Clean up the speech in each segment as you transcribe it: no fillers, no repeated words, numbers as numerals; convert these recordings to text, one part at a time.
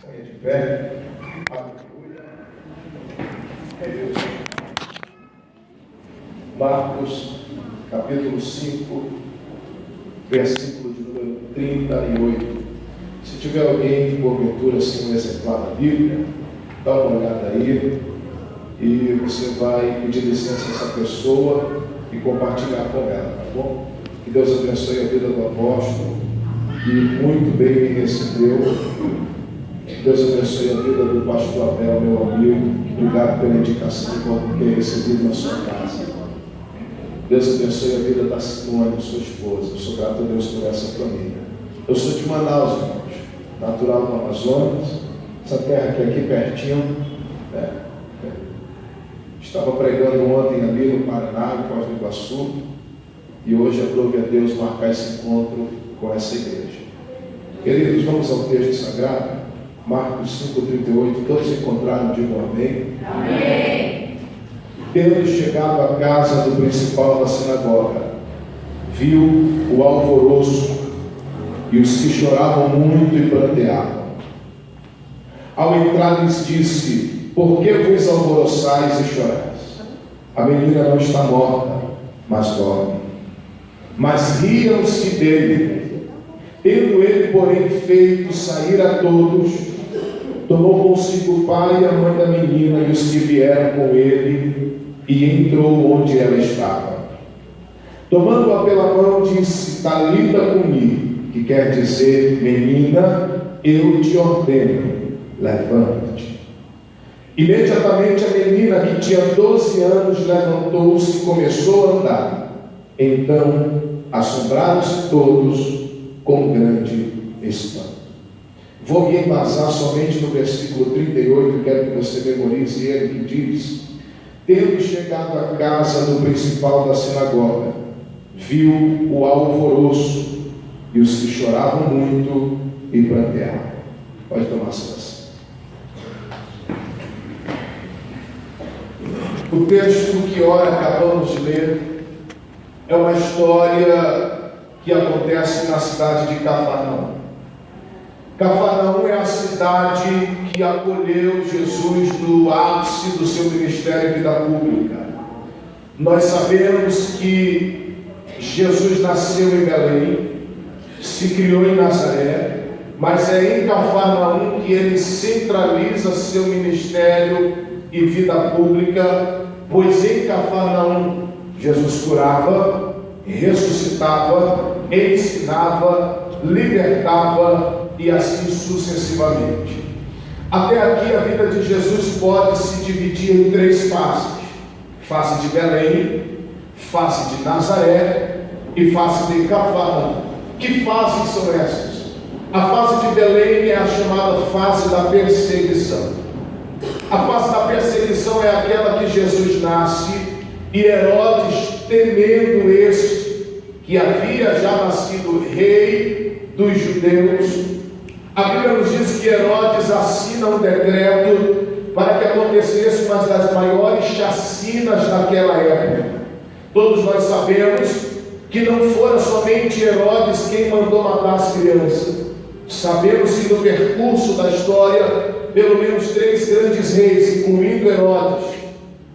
Ponha de pé. Aleluia. É Deus. Marcos, capítulo 5, versículo de número 38. Se tiver alguém, porventura, sem um exemplar da Bíblia, dá uma olhada aí e você vai pedir licença a essa pessoa e compartilhar com ela, tá bom? Que Deus abençoe a vida do apóstolo, que muito bem me recebeu. Que Deus abençoe a vida do pastor Abel, meu amigo. Obrigado pela indicação que eu recebido na sua casa. Deus abençoe a vida da Simone, sua esposa. Eu sou grato a Deus por essa família. Eu sou de Manaus, irmãos, natural do Amazonas, essa terra que é aqui pertinho. Estava pregando ontem ali no Paraná, em Foz do Iguaçu, e hoje aprove a Deus marcar esse encontro com essa igreja. Queridos, vamos ao texto sagrado, Marcos 5,38. Todos encontraram, digam amém. Amém. Tendo chegado à casa do principal da sinagoga, viu o alvoroço e os que choravam muito e pranteavam. Ao entrar lhes disse: por que vos alvoroçais e chorais? A menina não está morta, mas dorme. Mas riam-se dele. Tendo ele, porém, feito sair a todos, tomou consigo o pai e a mãe da menina e os que vieram com ele, e entrou onde ela estava. Tomando-a pela mão, disse: Talita cumi, que quer dizer: menina, eu te ordeno, levanta-te. Imediatamente a menina, que tinha 12 anos, levantou-se e começou a andar. Então assombraram-se todos com grande espanto. Vou me embasar somente no versículo 38, quero que você memorize ele, que diz: tendo chegado à casa do principal da sinagoga, viu o alvoroço e os que choravam muito e pranteavam. Pode tomar situação. O texto que ora acabamos de ler é uma história que acontece na cidade de Cafarnaum. Cafarnaum é a cidade que acolheu Jesus no ápice do seu ministério e vida pública. Nós sabemos que Jesus nasceu em Belém, se criou em Nazaré, mas é em Cafarnaum que ele centraliza seu ministério e vida pública, pois em Cafarnaum Jesus curava, ressuscitava, ensinava, libertava e assim sucessivamente. Até aqui a vida de Jesus pode se dividir em 3 fases: face de Belém, face de Nazaré e face de Cafarnaum. Que fases são essas? A fase de Belém é a chamada fase da perseguição. A fase da perseguição é aquela que Jesus nasce e Herodes, temendo este, que havia já nascido rei dos judeus, a Bíblia nos diz que Herodes assina um decreto para que acontecesse uma das maiores chacinas daquela época. Todos nós sabemos que não fora somente Herodes quem mandou matar as crianças. Sabemos que no percurso da história, pelo menos 3 grandes reis, incluindo Herodes,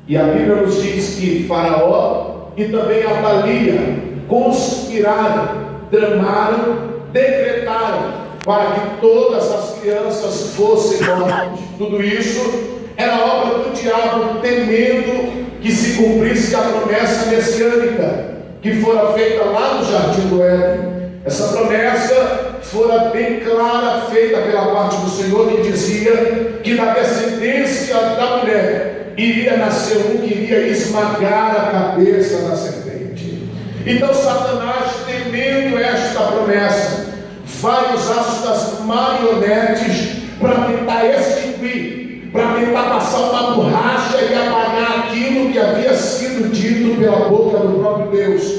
e a Bíblia nos diz que Faraó e também Atalia conspiraram, tramaram, decretaram para que todas as crianças fossem mortas. Tudo isso era obra do diabo, temendo que se cumprisse a promessa messiânica que fora feita lá no Jardim do Éden. Essa promessa fora bem clara, feita pela parte do Senhor, que dizia que da descendência da mulher iria nascer um que iria esmagar a cabeça da serpente. Então Satanás, temendo esta promessa, vai usar suas marionetes para tentar extinguir, para tentar passar uma borracha e apagar aquilo que havia sido dito pela boca do próprio Deus.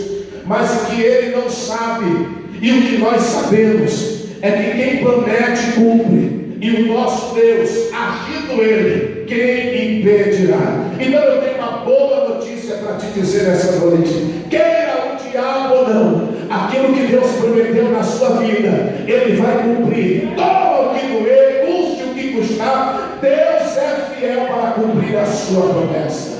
Mas o que ele não sabe, e o que nós sabemos, é que quem promete cumpre, e o nosso Deus, agindo ele, quem impedirá? Então eu tenho uma boa notícia para te dizer nessa noite: queira o diabo ou não, aquilo que Deus prometeu na sua vida, ele vai cumprir. Todo o que doer, custe o que cumprir a sua promessa.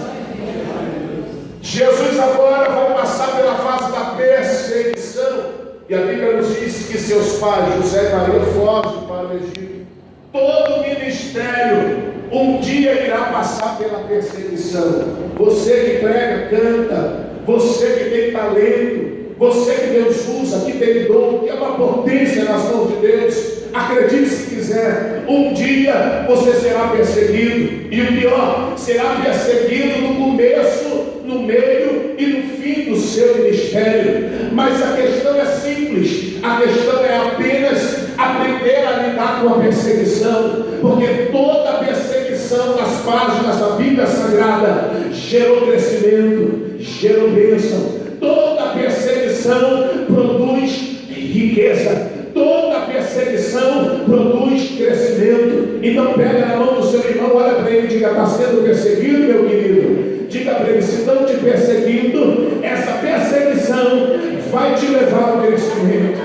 Jesus agora vai passar pela fase da perseguição. E a Bíblia nos diz que seus pais, José e Maria, fogem para o Egito. Todo ministério um dia irá passar pela perseguição. Você que prega, canta, você que tem talento, você que Deus usa, que tem dom, que é uma potência nas mãos de Deus, acredite se quiser, um dia você será perseguido. E o pior, será perseguido no começo, no meio e no fim do seu ministério. Mas a questão é simples, a questão é apenas aprender a lidar com a perseguição, porque toda perseguição nas páginas da Bíblia Sagrada gerou crescimento, gerou bênção. Toda perseguição produz riqueza, toda perseguição produz crescimento. Então pega na mão do seu irmão, olha para ele e diga: está sendo perseguido, meu querido? Diga para ele: se estão te perseguindo, essa perseguição vai te levar ao crescimento.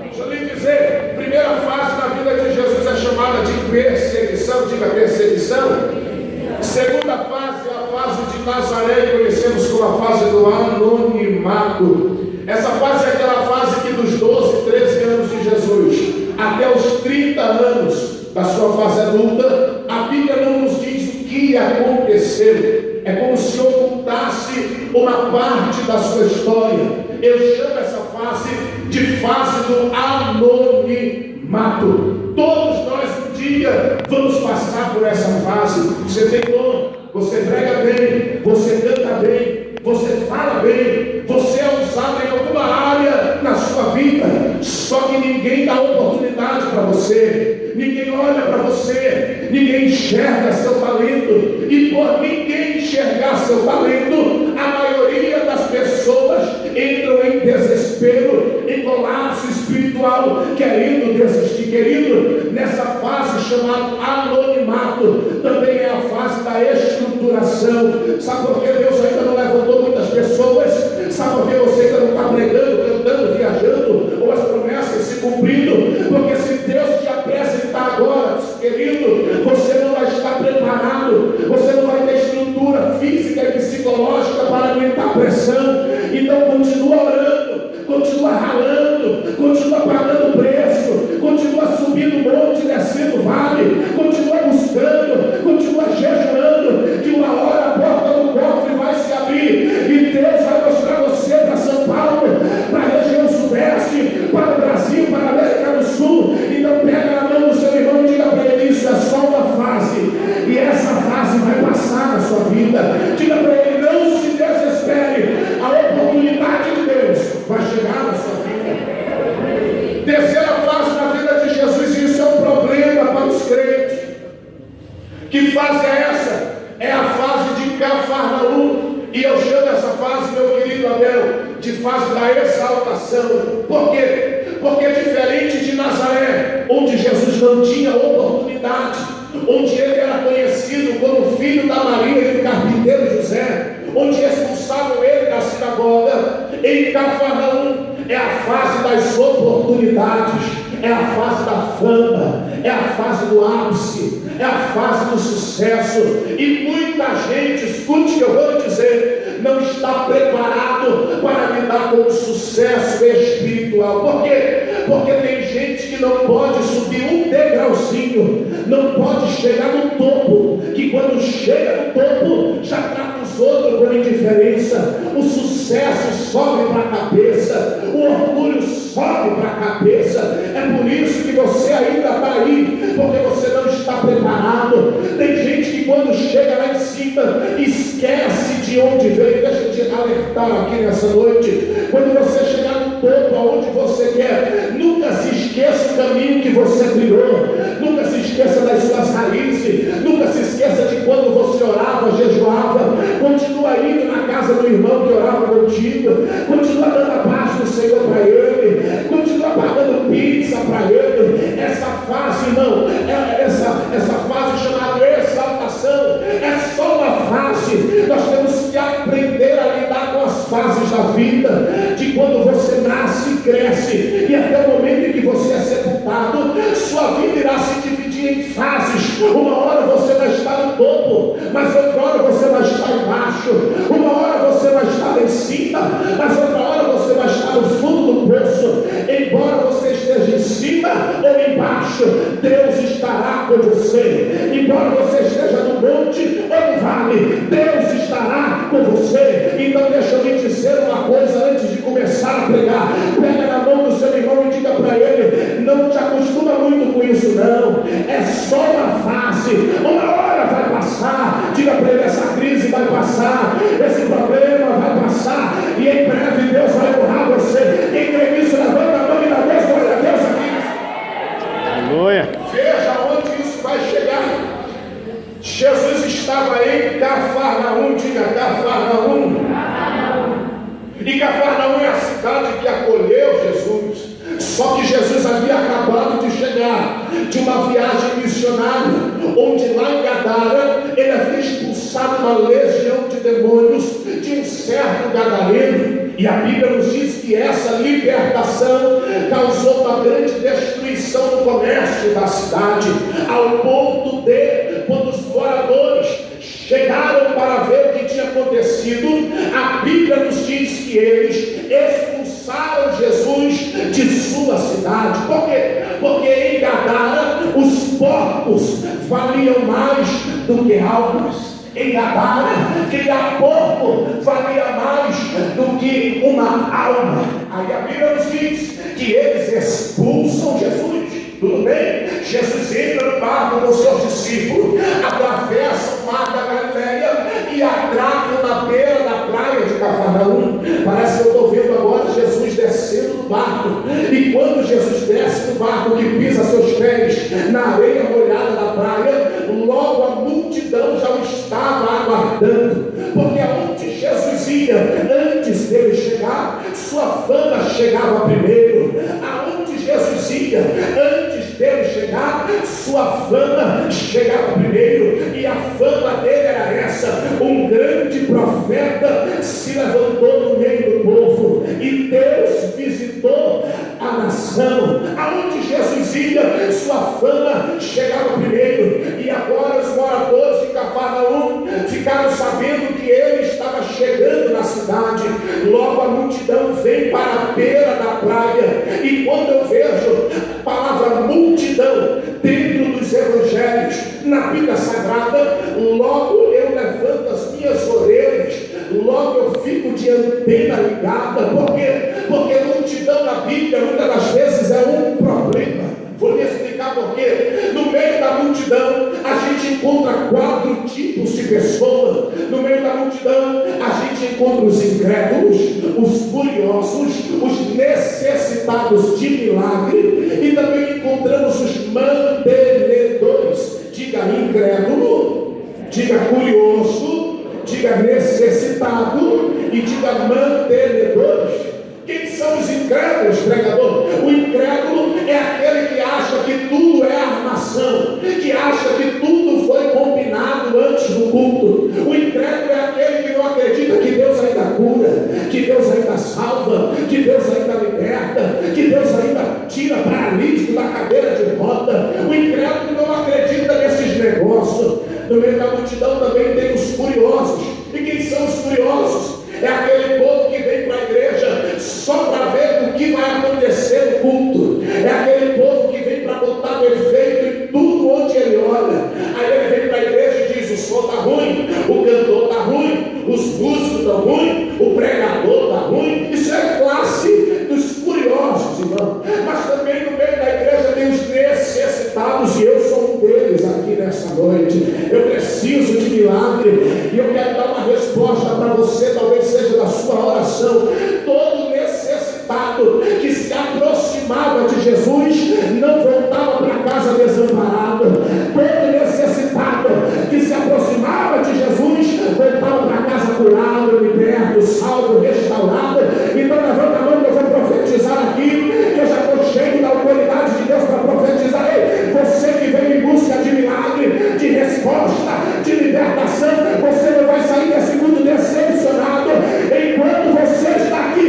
Deixa eu lhe dizer, primeira fase da vida de Jesus é chamada de perseguição. Diga: perseguição. Segunda fase é a fase de Nazaré, conhecemos como a fase do anonimato. Essa fase é aquela fase que dos 12, 13 anos de Jesus até os 30 anos da sua fase adulta, a Bíblia não nos diz o que aconteceu. É como se ocultasse uma parte da sua história. Eu chamo essa fase de fase do anonimato. Todos nós um dia vamos passar por essa fase. Você tem dom, você prega bem, você canta bem, você fala bem, você é usado em alguma área na sua vida, só que ninguém dá oportunidade para você, ninguém olha para você, ninguém enxerga seu talento. E por ninguém enxergar seu talento, a maioria das pessoas entram em desespero, em colapso espiritual, querendo desistir. Querido, nessa fase chamada anonimato, também é a fase da estruturação. Sabe por que Deus ainda não levantou muitas pessoas? Sabe por que você ainda não está pregando, cantando, viajando, ou as promessas se cumprindo? Porque se Deus te apresentar agora, querido, você não vai estar preparado, você não vai ter estrutura física e psicológica para aguentar a pressão. Então continua orando, continua ralando, continua pagando preço, continua subindo monte, descendo vale, continua buscando, continua jejuando, que uma hora a porta do cofre vai se abrir e Deus vai mostrar você para São Paulo, para a região sudeste, para o Brasil, para a América do Sul. Então pega na mão do seu irmão e diga para ele: isso é só uma fase, e essa fase vai passar na sua vida. Diga para ele: não se desespere, a oportunidade de Deus vai chegar na sua vida. Terceira fase na vida de Jesus, e isso é um problema para os crentes. Que fase é essa? É a fase de Cafarnaum. E eu chamo essa fase, meu querido Abel, de fase da exaltação. Por quê? Porque diferente de Nazaré, onde Jesus não tinha oportunidade, onde ele era conhecido como filho da Maria e do carpinteiro José, onde expulsaram ele da sinagoga, em Cafarnaum é a fase das oportunidades, é a fase da fama, é a fase do ápice, é a fase do sucesso. E muita gente, escute o que eu vou lhe dizer, não está preparado para lidar com o sucesso espiritual. Por quê? Porque tem gente que não pode subir um degrauzinho, não pode chegar no topo, que quando chega no topo já trata os outros com indiferença. O sucesso sobe para a cabeça, o orgulho sobe para a cabeça. É por isso que você ainda está aí, porque você não está preparado. Tem gente que quando chega lá em cima esquece de onde veio. Deixa eu te alertar aqui nessa noite: quando você chegar no topo aonde você quer, nunca se esqueça o caminho que você trilhou, nunca se esqueça das suas raízes, nunca se esqueça de quando você orava, jejuava. Continua indo na casa do irmão que orava contigo, continua dando a paz do Senhor para ele, continua pagando pizza para ele. Essa fase, irmão, essa fase chamada exaltação é só uma fase. Nós temos que aprender a lidar com as fases da vida, de quando você nasce e cresce, e até o momento em que você é sepultado. Sua vida irá se dividir em fases. Uma hora você vai estar no topo, mas outra hora você vai estar embaixo. Uma hora você vai estar em cima, mas outra hora você vai estar no fundo do poço. Embora você esteja em cima ou embaixo, Deus estará com você. Embora você esteja no monte ou no vale, Deus estará com você. Então deixa eu lhe dizer uma coisa antes de começar a pregar. Pega na mão do seu irmão e diga para ele: não te acostuma muito com isso não, é só uma fase, uma hora vai passar. Diga para ele: essa crise vai passar, esse problema vai passar, e em breve Deus vai honrar você. Quem crê nisso, levanta a mão e dá Deus, glória a Deus aqui. Aleluia. Veja onde isso vai chegar. Jesus estava em Cafarnaum, diga Cafarnaum. E Cafarnaum é a cidade que acolheu Jesus. Só que Jesus havia acabado de chegar de uma viagem missionária, onde lá em Gadara ele havia expulsado uma legião de demônios de um certo gadareno. E a Bíblia nos diz que essa libertação causou uma grande destruição no comércio da cidade, ao ponto de, quando os moradores chegaram para ver o que tinha acontecido, a Bíblia nos diz que eles expulsaram Jesus de sua cidade. Por quê? Porque em Gadara os porcos valiam mais do que almas. Em Gadara, criar porco valia mais do que uma alma. Aí a Bíblia nos diz que eles expulsam Jesus. Tudo bem? Jesus entra no barco com seus discípulos, atravessa o mar da Galileia e atraca na beira da praia de Cafarnaum. Parece que eu estou vendo agora Jesus descendo do barco. E quando Jesus desce do barco, que pisa seus pés na areia molhada da praia, logo a multidão já o estava aguardando. Porque aonde Jesus ia, antes dele chegar, sua fama chegava primeiro. Aonde Jesus ia, antes dele chegar, sua fama chegava primeiro. E a fama dele era essa: um grande profeta se levantou no meio do povo, e Deus visitou a nação. Aonde Jesus ia, sua fama chegava primeiro. E agora os moradores de Cafarnaum ficaram sabendo que ele estava chegando na cidade. Logo a multidão vem para a beira da praia. E quando eu vejo a palavra multidão dentro dos evangelhos, na Bíblia Sagrada, logo eu levanto as minhas orelhas, logo eu fico de antena ligada. Por quê? Porque multidão na Bíblia muitas das vezes é um problema. Vou lhe explicar por quê. No meio da multidão a gente encontra 4 tipos de pessoas. No meio da multidão a gente encontra os incrédulos, os curiosos, os necessitados de milagre, e também encontramos os mantenedores. Diga incrédulo, diga curioso, diga necessitado e diga mantenedores. Quem são os incrédulos, pregador? O incrédulo é aquele que acha que tudo é armação, que acha que tudo foi combinado antes do culto. O incrédulo é aquele que não acredita que Deus ainda cura, que Deus ainda salva, que Deus ainda liberta, que Deus ainda tira paralítico da cadeira de roda. O incrédulo não acredita nesses negócios. No meio da multidão também tem os curiosos. E quem são os curiosos? É aquele povo que vem para a igreja só para ver o que vai acontecer no culto. É aquele povo que vem para botar defeito em tudo onde ele olha. Aí ele vem para a igreja e diz: o som está ruim, o cantor está ruim, os músicos estão ruins, o pregador está ruim. Isso é classe dos curiosos, irmão. Mas também no meio da igreja tem os necessitados, e eu sou um deles aqui nessa noite. Eu preciso de milagre, e eu quero dar uma resposta para você, talvez seja da sua oração. Todo necessitado que se aproximava de Jesus não voltava para casa desamparado. Todo necessitado que se aproximava de Jesus voltava para casa curado, liberto, salvo, restaurado. Então levanta a mão que eu vou profetizar aqui, que eu já estou cheio da autoridade de Deus para profetizar. Ei, você que vem em busca de milagre, de resposta, de libertação, você não vai sair desse mundo decepcionado enquanto você está aqui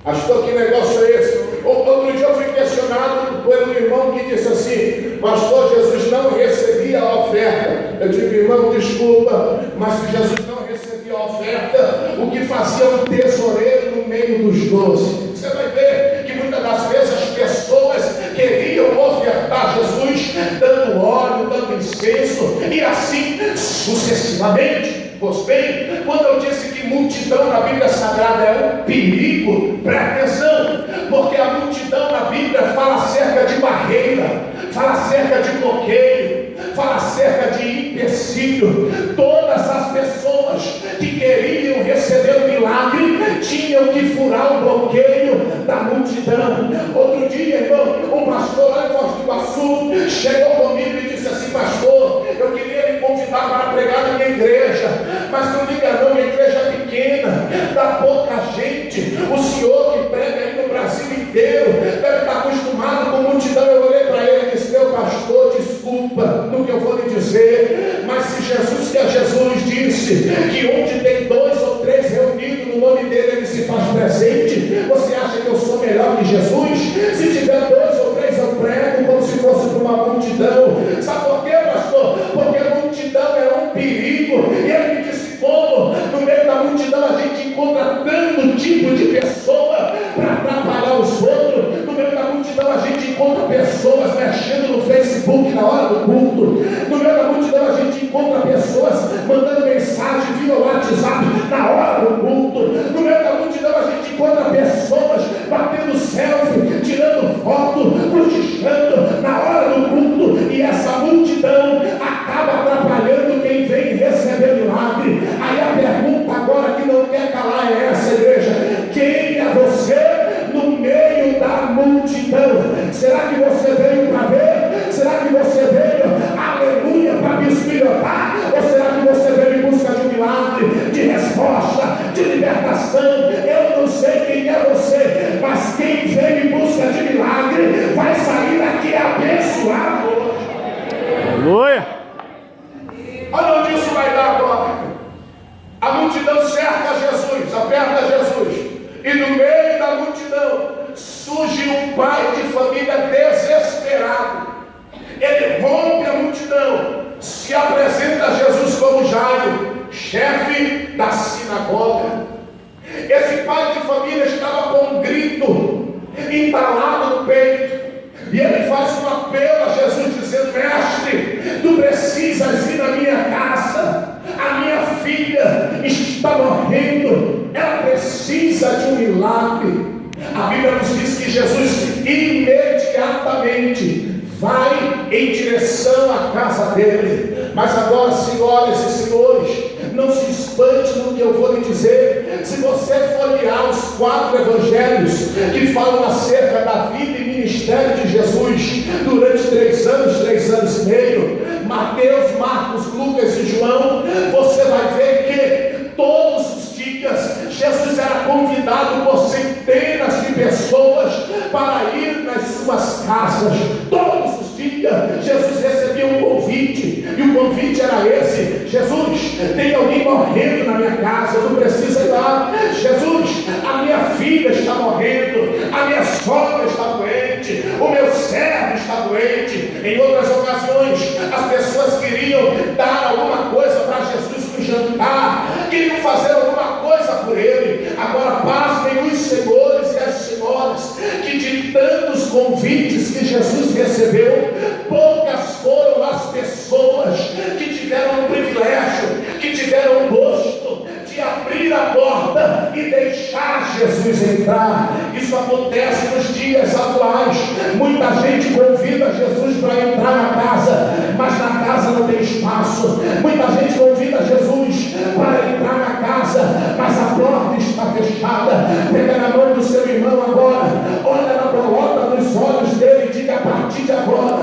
Pastor, que negócio é esse? Outro dia eu fui questionado por um irmão que disse assim: pastor, Jesus não recebia a oferta. Eu disse: irmão, desculpa, mas se Jesus não recebia a oferta, o que fazia um tesoureiro no meio dos 12? Você vai ver que muitas das vezes as pessoas queriam ofertar Jesus, dando óleo, dando incenso, e assim sucessivamente. Pois bem, quando eu disse que multidão na Bíblia Sagrada é um perigo, presta atenção, porque a multidão na Bíblia fala acerca de barreira, fala acerca de bloqueio, fala acerca de empecilho. Todas as pessoas que queriam receber o milagre tinham que furar o bloqueio da multidão. Outro dia, irmão, um pastor lá em Foz do Iguaçu chegou comigo e disse assim: pastor, eu queria lhe convidar para pregar na minha igreja, mas não liga não, minha igreja é pequena, dá pouca gente. O senhor que prega aí no Brasil inteiro deve estar acostumado com multidão. Eu olhei para ele e disse: meu pastor, desculpa no que eu vou lhe dizer, mas se Jesus, que é Jesus, disse que onde tem 2 ou 3 reunidos no nome dele, ele se faz presente, você acha que eu sou melhor que Jesus? Se tiver 2 ou 3 eu prego como se fosse para uma multidão. Sabe por quê, pastor? Porque a multidão é um perigo. E ele me disse: como no meio da multidão a gente encontra tanto tipo de pessoa para atrapalhar os outros. No meio da multidão a gente encontra pessoas mexendo no Facebook na hora do culto. No meio da multidão a gente encontra pessoas mandando mensagem via WhatsApp na hora do culto. No meio da multidão a gente encontra pessoas batendo selfie, tirando foto, cochichando na hora do culto. E essa multidão acaba atrapalhando quem vem receber milagre. Aí a pergunta agora que não quer calar é essa, igreja: quem é você no meio da multidão? Será que você veio para ver? Será que você veio, aleluia, para bisbilhotar? Ou será que você veio em busca de um milagre, de resposta, de libertação? Eu não sei quem é você, mas quem veio em busca de milagre vai sair daqui abençoado. Aleluia! Olha onde isso vai dar agora. A multidão cerca Jesus, aperta Jesus, e no meio da multidão surge um pai de família desesperado. Ele rompe a multidão, se apresenta a Jesus como Jairo, chefe da sinagoga. Esse pai de família estava com um grito entalado no peito, e ele faz um apelo a Jesus dizendo: mestre, tu precisas ir na minha casa, a minha filha está morrendo, ela precisa de um milagre. A Bíblia nos diz que Jesus imediatamente vai em direção à casa dele. Mas agora, senhoras e senhores, não se espante no que eu vou lhe dizer. Se você folhear os 4 evangelhos que falam acerca da vida e ministério de Jesus durante 3 anos e meio, Mateus, Marcos, Lucas e João, você vai ver que todos os dias Jesus era convidado por centenas de pessoas para ir nas suas casas. Todos os dias Jesus recebia um convite, e o convite era esse: Jesus, tem alguém morrendo na minha casa, não precisa ir lá. Jesus, a minha filha está morrendo, a minha sogra está doente, o meu servo está doente. Em outras ocasiões as pessoas queriam dar alguma coisa para Jesus no jantar, queriam fazer alguma coisa por ele. Agora pasmem os senhores e as senhoras, que de tantos convites que Jesus recebeu, poucas foram as pessoas que tiveram o privilégio, que tiveram o gosto de abrir a porta e deixar Jesus entrar. Isso acontece nos dias atuais. Muita gente convida Jesus para entrar na casa, mas na casa não tem espaço. Muita gente convida Jesus para entrar na casa, mas a porta está fechada. Pega na mão do seu irmão agora, olha na bolota dos olhos dele e diga: a partir de agora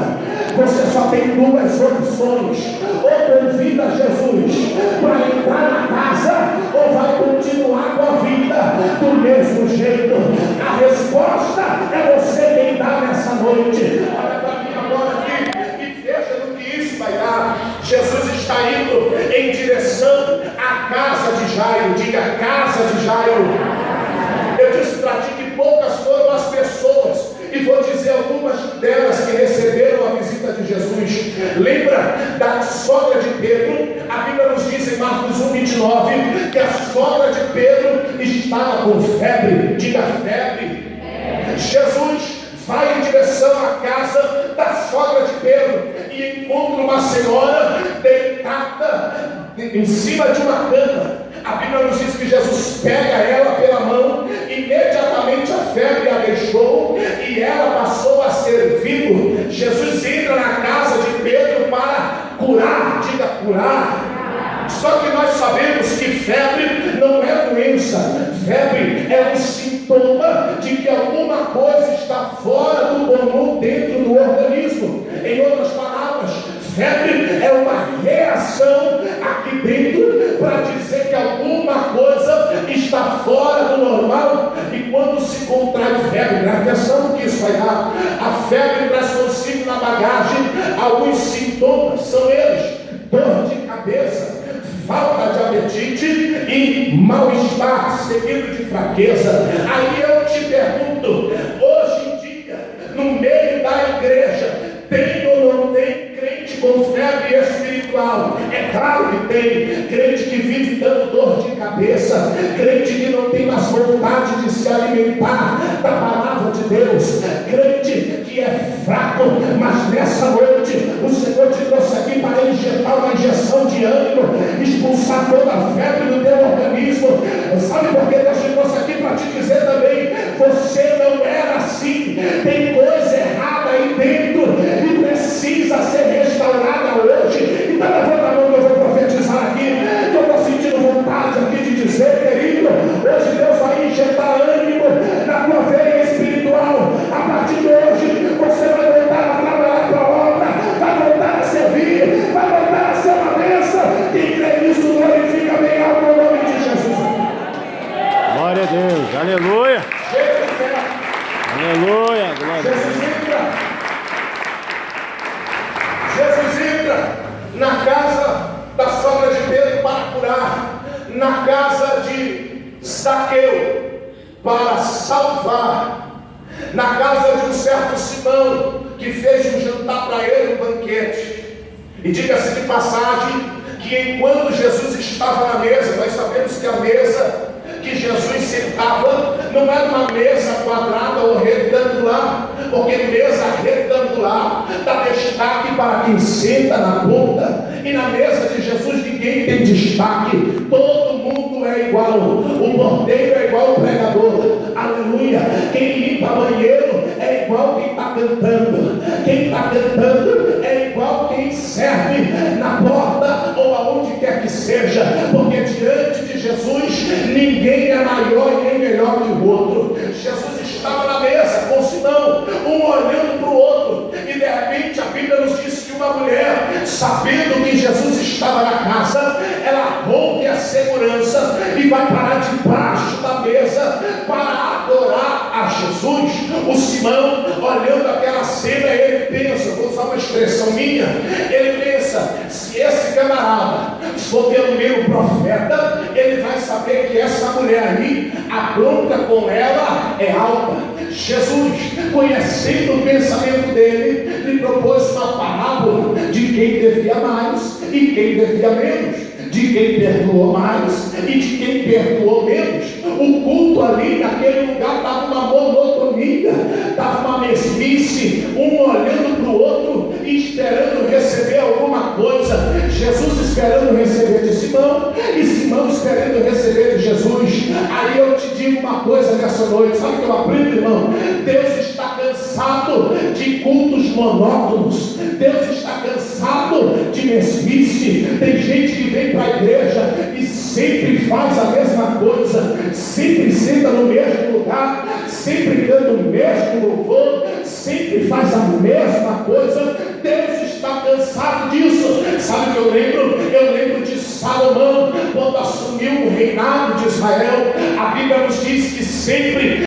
você só tem 2 opções: ou convida Jesus para entrar na casa, ou vai continuar com a vida do mesmo jeito. A resposta é você quem dá nessa noite. Olha para mim agora aqui e veja no que isso vai dar. Jesus está indo em direção à casa de Jairo. Diga: casa de Jairo. Eu disse para ti que Lembra da sogra de Pedro? A Bíblia nos diz em Marcos 1:29 que a sogra de Pedro estava com febre. Diga febre. Jesus vai em direção à casa da sogra de Pedro e encontra uma senhora deitada em cima de uma cama. A Bíblia nos diz que Jesus pega ela pela mão, imediatamente a febre a deixou e ela passou a servir. Jesus entra na casa de Pedro para curar. Diga curar. Só que nós sabemos que febre não é doença. Febre é um sintoma de que alguma coisa está fora do comum dentro do organismo. Em outras palavras, febre é uma reação aqui dentro para dizer que alguma coisa está fora do normal. E quando se contrai febre, presta atenção no que isso vai dar. A febre traz consigo na bagagem alguns sintomas. São eles: dor de cabeça, falta de apetite e mal-estar, seguido de fraqueza. Aí eu te pergunto, hoje em dia, no meio da igreja, tem ou não tem crente com febre espiritual? É claro que tem. Crente que vive dando dor de cabeça, crente que não tem mais vontade de se alimentar da palavra de Deus, crente que é fraco, mas nessa noite o Senhor te trouxe aqui para injetar uma injeção de ânimo, expulsar toda a febre do teu organismo. Sabe por que Deus te trouxe aqui? Para te dizer também, você não era assim, tem coisa errada aí dentro e precisa ser restaurada hoje. Então levanta a mão que eu vou profetizar aqui, que eu estou sentindo vontade aqui de dizer, querido, hoje Deus vai injetar ânimo na tua veia espiritual. A partir de hoje você vai voltar a trabalhar para a obra, vai voltar a servir, vai voltar a ser uma bênção. Quem crê nisso glorifica bem alto o nome de Jesus. Glória a Deus, aleluia. Aleluia, glória a Deus. Jesus entra na casa da sogra de Pedro para curar, na casa de Zaqueu para salvar, na casa de um certo Simão que fez um jantar para ele, um banquete. E diga-se de passagem que enquanto Jesus estava na mesa, nós sabemos que a mesa que Jesus sentava não era uma mesa quadrada ou retangular, porque mesa retangular dá destaque para quem senta na ponta, e na mesa de Jesus ninguém tem destaque, todo mundo é igual, o porteiro é igual o pregador, aleluia. Quem limpa banheiro é igual quem está cantando, quem está cantando é igual quem serve na porta ou aonde quer que seja, porque diante de Jesus ninguém é maior e nem melhor que o outro. Jesus estava na mesa com Simão, um olhando para o outro, e de repente a Bíblia nos diz que uma mulher, sabendo que Jesus estava na casa, ela rompe a segurança e vai parar debaixo da mesa para adorar a Jesus. O Simão, olhando aquela cena, ele pensa, vou usar uma expressão minha, ele pensa, se esse camarada for pelo meu profeta, ele vai saber que essa mulher aí, a bronca com ela é alta. Jesus, conhecendo o pensamento dele, lhe propôs uma parábola de quem devia mais e quem devia menos, de quem perdoou mais e de quem perdoou menos. O culto ali naquele lugar estava uma monotonia, estava uma mesmice, um olhando para o outro e esperando receber alguma coisa. Jesus esperando receber de Simão e Simão esperando receber de Jesus. Aí eu te digo uma coisa nessa noite, sabe o que eu aprendo, irmão? Deus está cansado de cultos monótonos, Deus está cansado de mesmice. Tem gente que vem para a igreja e sempre faz a mesma coisa, sempre senta no mesmo lugar, sempre canta o mesmo louvor, sempre faz a mesma coisa. Deus está cansado disso. Sabe o que eu lembro? Eu lembro de Salomão, quando assumiu o reinado de Israel. A Bíblia nos diz que sempre